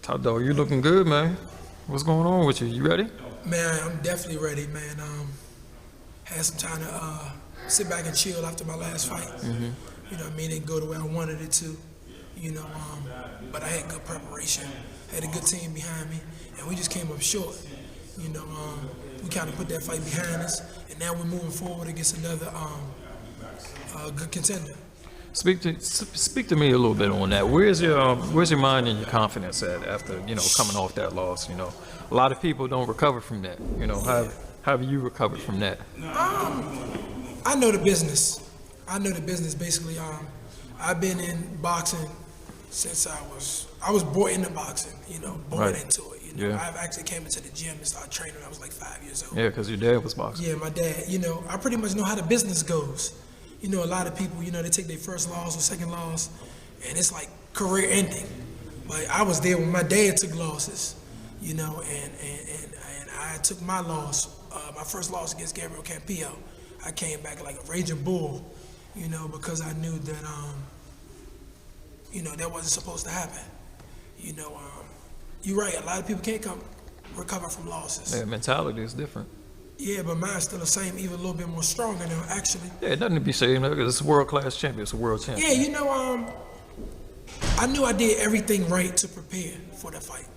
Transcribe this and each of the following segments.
Top dog, you looking good, man. What's going on with you? You ready? Man, I'm definitely ready, man. Had some time to sit back and chill after my last fight. You know what I mean? It didn't go the way I wanted it to. You know, but I had good preparation. Had a good team behind me, and we just came up short. You know, we kind of put that fight behind us, and now we're moving forward against another good contender. Speak to me a little bit on that. Where's your mind and your confidence at after coming off that loss? You know, a lot of people don't recover from that. You know, how have you recovered from that? I know the business. Basically. I've been in boxing since I was born into boxing. You know, born into it. You know, I actually came into the gym and started training when I was like 5 years old. Yeah, because your dad was boxing. Yeah, my dad. You know, I pretty much know how the business goes. You know, a lot of people, they take their first loss or second loss, and it's like career ending. But I was there when my dad took losses, and I took my loss, my first loss against Gabriel Campillo. I came back like a raging bull, because I knew that, that wasn't supposed to happen. You're right, a lot of people can't recover from losses. Yeah, mentality is different. Yeah, but mine's still the same, even a little bit more stronger now, actually. Yeah, nothing to be saying because it's a world-class champion. It's a world champion. Yeah, I knew I did everything right to prepare for the fight.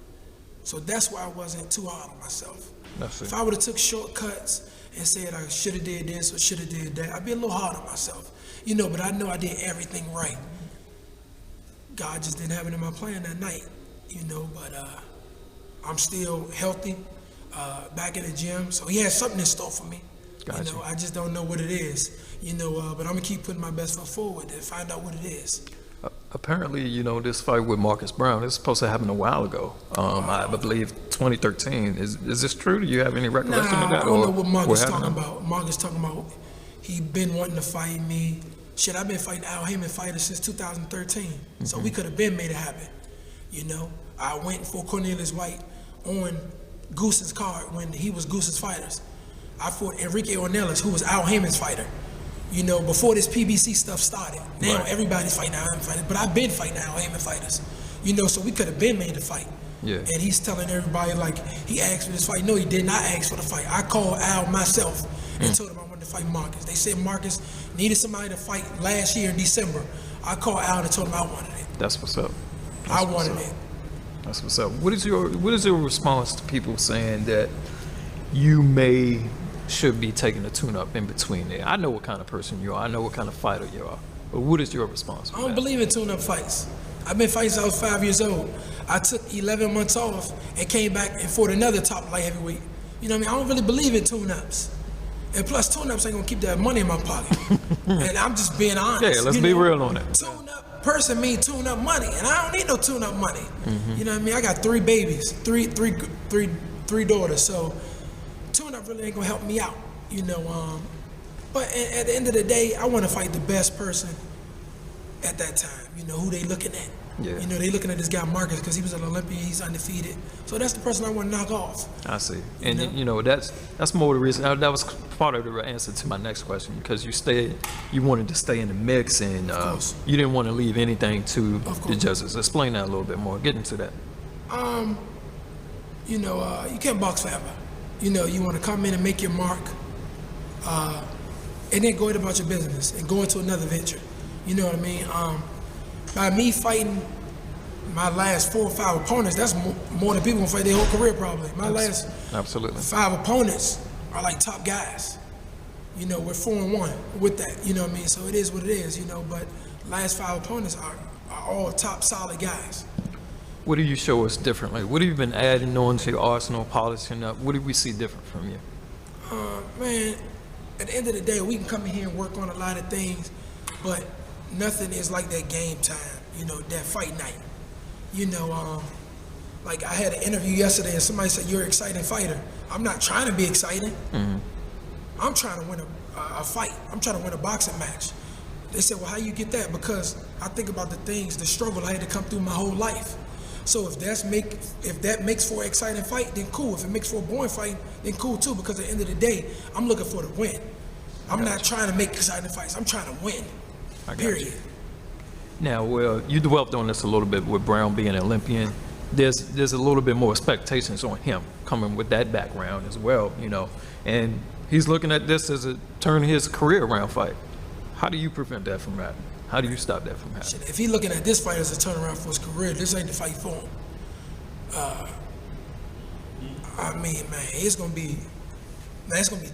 So that's why I wasn't too hard on myself. That's it. If I would have took shortcuts and said I should have did this or should have did that, I'd be a little hard on myself. But I know I did everything right. God just didn't have it in my plan that night, but I'm still healthy. Back in the gym, so he has something in store for me. Gotcha. I just don't know what it is, but I'm gonna keep putting my best foot forward and find out what it is. Apparently, this fight with Marcus Browne is supposed to happen a while ago. I believe 2013. Is this true? Do you have any recollection of that? I don't know what Marcus talking about. Marcus talking about he been wanting to fight me. Shit, I've been fighting Al Haymon fighters since 2013, so we could have been made it happen. I went for Cornelius White on Goose's card when he was Goose's fighters. I fought Enrique Ornelas, who was Al Haymon's fighter. Before this PBC stuff started. Now everybody's fighting Al Haymon fighters, but I've been fighting Al Haymon fighters. So we could have been made the fight. Yeah. And he's telling everybody like he asked for this fight. No, he did not ask for the fight. I called Al myself and told him I wanted to fight Marcus. They said Marcus needed somebody to fight last year in December. I called Al and told him I wanted it. That's what's up. I wanted it. That's what's up. What is your response to people saying that you should be taking a tune-up in between there? I know what kind of person you are. I know what kind of fighter you are. But what is your response? I don't believe in tune-up fights. I've been fighting since I was 5 years old. I took 11 months off and came back and fought another top light heavyweight. You know what I mean? I don't really believe in tune-ups. And plus, tune-ups ain't gonna keep that money in my pocket. And I'm just being honest. Yeah, let's be real on it. Tune-up person mean tune up money, and I don't need no tune up money. You know what I mean? I got 3 babies, three daughters, so tune up really ain't gonna help me out, But at the end of the day, I want to fight the best person at that time. Who they looking at. Yeah. They looking at this guy Marcus because he was an Olympian, he's undefeated. So that's the person I want to knock off. I see, and that's more the reason. That was part of the answer to my next question because you wanted to stay in the mix, and you didn't want to leave anything to the judges. Explain that a little bit more. Get into that. You can't box forever. You want to come in and make your mark, and then go about your business and go into another venture. You know what I mean? By me fighting my last 4 or 5 opponents, that's more than people gonna fight their whole career probably. My last 5 opponents are like top guys. We're 4-1 with that. You know what I mean? So it is what it is. But last 5 opponents are all top solid guys. What do you show us differently? What have you been adding on to your arsenal, polishing up? What do we see different from you? Man, at the end of the day, we can come in here and work on a lot of things, but nothing is like that game time, that fight night. Like I had an interview yesterday and somebody said, you're an exciting fighter. I'm not trying to be exciting. I'm trying to win a fight. I'm trying to win a boxing match. They said, well, how you get that? Because I think about the struggle I had to come through my whole life. So if that makes for an exciting fight, then cool. If it makes for a boring fight, then cool too, because at the end of the day, I'm looking for the win. I'm not trying to make exciting fights. I'm trying to win. Period. Now, well, you developed on this a little bit with Browne being an Olympian, there's a little bit more expectations on him coming with that background as well, you know, and he's looking at this as a turn his career around fight. How do you prevent that from happening? How do you stop that from happening? If he's looking at this fight as a turnaround for his career, this ain't the fight for him. I mean, man, it's gonna be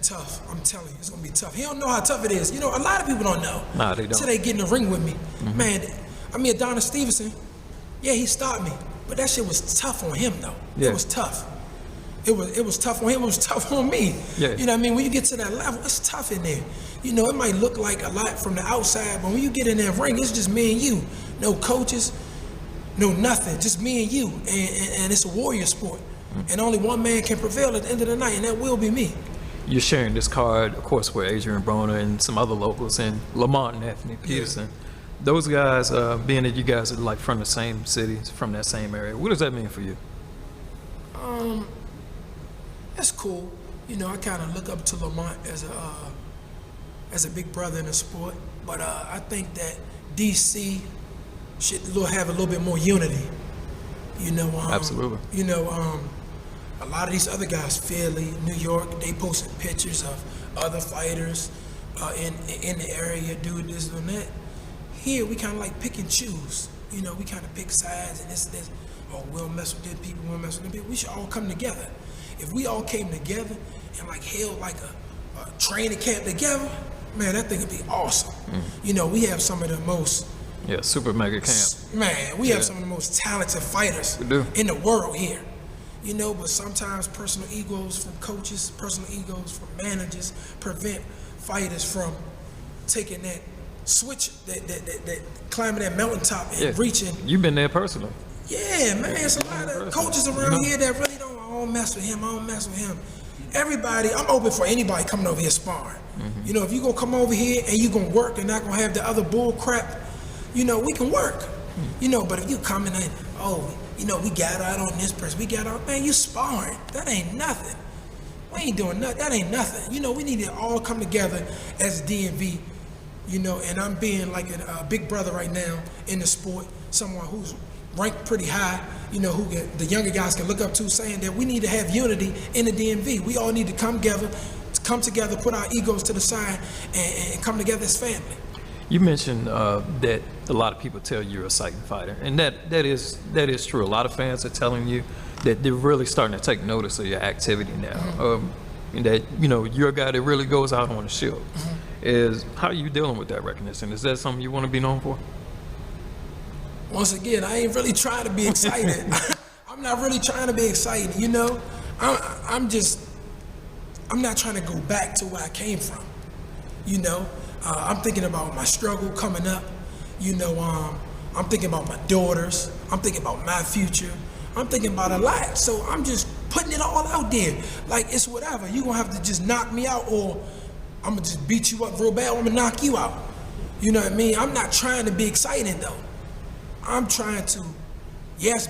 tough. I'm telling you, it's gonna be tough. He don't know how tough it is. You know, a lot of people don't know. Nah, they don't. Until they get in the ring with me. Man, I mean, Adonis Stevenson, yeah, he stopped me. But that shit was tough on him, though. Yeah. It was tough. It was tough on him. It was tough on me. Yeah. You know what I mean? When you get to that level, it's tough in there. You know, it might look like a lot from the outside, but when you get in that ring, it's just me and you. No coaches, no nothing. Just me and you. And it's a warrior sport. And only one man can prevail at the end of the night, and that will be me. You're sharing this card, of course, with Adrian Browne and some other locals, and Lamont and Anthony Peterson. Yeah. Those guys, being that you guys are like from the same city, from that same area, what does that mean for you? That's cool. You know, I kind of look up to Lamont as a big brother in the sport, but I think that DC should have a little bit more unity. You know, absolutely. You know, a lot of these other guys, Philly, New York, they posted pictures of other fighters in the area, do this, do that. Here, we kind of like pick and choose. You know, we kind of pick sides and this. Oh, we'll mess with this people, we'll mess with them people. We should all come together. If we all came together and like held like a training camp together, man, that thing would be awesome. You know, we have some of the most super mega camp. Man, we have some of the most talented fighters in the world here. You know, but sometimes personal egos from coaches, personal egos from managers prevent fighters from taking that switch, that climbing that mountaintop and reaching. You've been there personally. Yeah, man, there's a lot of coaches around here that really don't mess with him. I don't mess with him. Everybody, I'm open for anybody coming over here sparring. You know, if you gonna come over here and you gonna work and not gonna have the other bull crap, you know, we can work. You know, but if you coming in, you know, we got out on this person, we got out, man, you sparring. That ain't nothing. We ain't doing nothing. That ain't nothing. You know, we need to all come together as DMV, you know, and I'm being like a big brother right now in the sport, someone who's ranked pretty high, you know, who the younger guys can look up to, saying that we need to have unity in the DMV. We all need to come together, put our egos to the side, and come together as family. You mentioned that a lot of people tell you're a sighting fighter, and that is true. A lot of fans are telling you that they're really starting to take notice of your activity now, and that, you know, you're a guy that really goes out on the shield. How are you dealing with that recognition? Is that something you want to be known for? Once again, I ain't really trying to be excited. I'm not really trying to be excited, you know? I'm not trying to go back to where I came from, you know? I'm thinking about my struggle coming up, you know? I'm thinking about my daughters. I'm thinking about my future. I'm thinking about a lot. So I'm just putting it all out there. Like, it's whatever. You're gonna have to just knock me out, or I'm gonna just beat you up real bad, or I'm gonna knock you out. You know what I mean? I'm not trying to be excited, though. I'm trying to,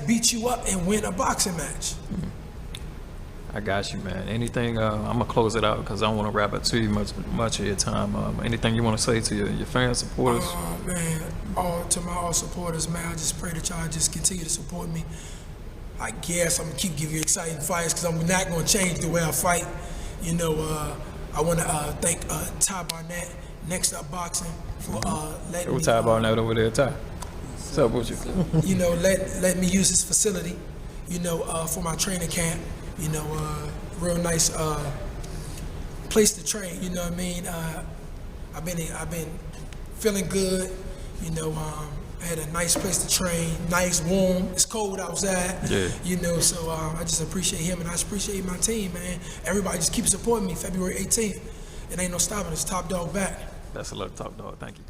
beat you up and win a boxing match. I got you, man. Anything, I'm gonna close it out because I don't want to wrap up too much of your time. Anything you want to say to your fans, supporters? Man, to my all supporters, man, I just pray that y'all just continue to support me. I guess I'm gonna keep giving you exciting fights because I'm not gonna change the way I fight. You know, I want to thank Ty Barnett, Next Up Boxing, for letting me. Ty Barnett over there, Ty. What's up with you? You know, let me use this facility, you know, for my training camp. You know, real nice place to train. You know what I mean? I've been feeling good. You know, I had a nice place to train. Nice, warm. It's cold outside. Yeah. You know, so I just appreciate him, and I appreciate my team, man. Everybody just keep supporting me. February 18th. It ain't no stopping. It's Top Dog back. That's a lot of Top Dog. Thank you.